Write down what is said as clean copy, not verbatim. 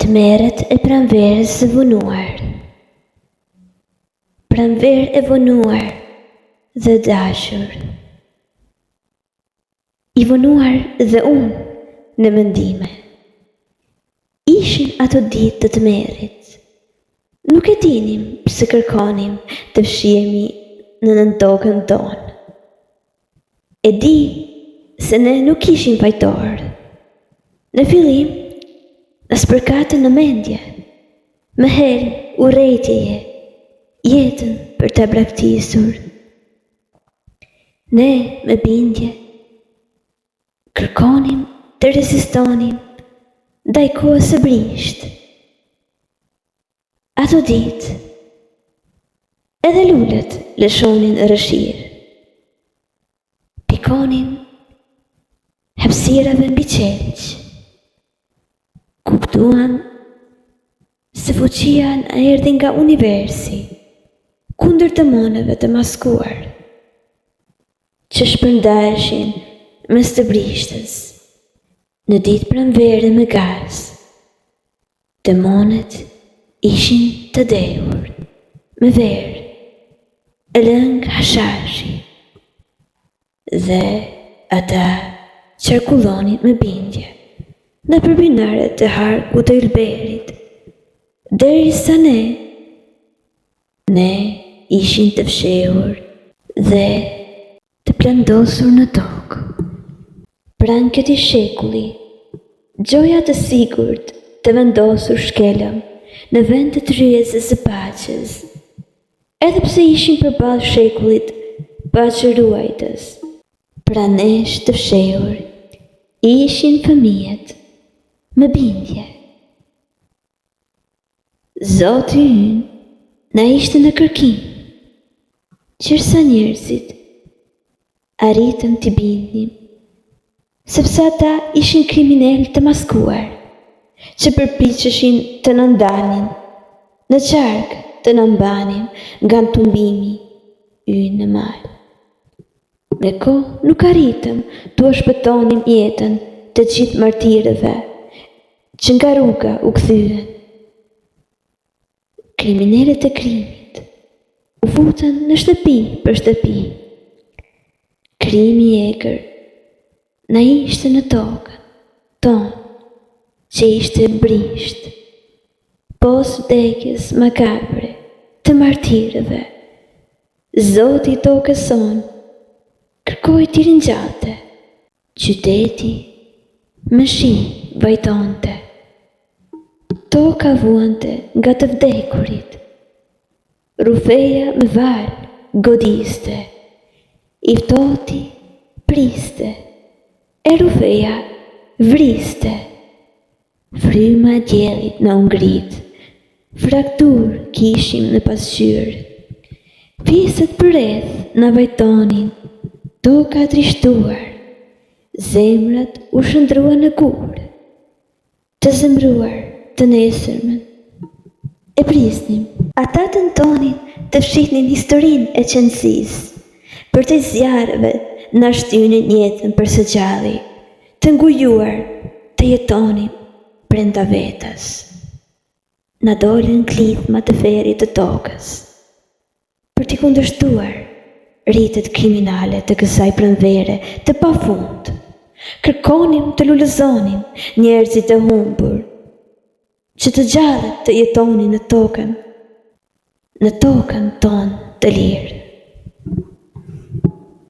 të merret e pranverës së vonuar. Pranverë e vonuar dhe dashur. I vonuar dhe unë në mendime. Ishin ato ditë të tmerrit. Nuk e dinim pse kërkonim të fshihemi në tokën tonë. E di se ne nuk ishim fajtor. Në fillim, na spërkatën në mendje, më herë urrejtjeje, jetën për të braktisur. Ne me bindje kërkonim të rezistonim ndaj kohës së brisht. Ato ditë, edhe lulët lëshonin rëshirë. Pikonin hapësirave mbi qelq. Kuptuan se fuqia na erdhi nga universi, kundër demonëve të maskuar, që shpërndaheshin mes të brishtës, në ditë pranvere me gaz. Demonët ishin të dehur, me verë, e lëng hashashi, dhe ata qarkullonin me bindje në përbinaret të harku të Ylberit, derisa ne ishin të fshehur dhe të plandosur në tokë. Pranë këtij shekulli, gjoja të sigurt të vendosur shkelëm në vend të tryezës së paqes, edhe pse ishin përballë shekullit paqëruajtës. Pranë nesh të fshehur ishin fëmijët me bindje. Zoti ynë na ishte në kërkim, qërsa njerëzit arritëm t'i bindnim, sepse ata ishin kriminal të maskuar, që përpiqeshin të na ndanin, në qark të na mbanin nga tumbimi ynë në mal. Me kohë nuk arritëm t'u shpëtonim jetën të gjithë martirëve që nga rruga u kthyen. Kriminalet e krimit u futën në shtëpi për shtëpi. Krimi i egër na ishte në tokën tonë, që ishte brisht, pos vdekjes makabre të martirëve. Zoti i tokës sonë kërkoi t'i ringjallte. Qyteti me shi vajtonte. Toka vuante nga të vdekurit. Rufeja me val godiste. I ftohti priste. E rufeja vriste. Fryma e diellit na u ngrit. Fraktur kishim në pasqyrë. Pjesët përreth na vajtonin. Toka trishtuar, zemrat u shndruan në kurë, të zemruar të nesërmen. E prisnim, ata tentonin të fshihnin historinë e qenësisë, për të zjarreve na shtynin jetën për së gjalli, të ngujuar të jetonim brenda vetes. Na dolën klithma të ferit të tokës, për t'i kundërshtuar rritet kriminale të kësaj pranvere të pafund. Kërkonim të lulëzonim njerëzit e humbur, që të gjallët të jetonin në tokën tonë të lirë.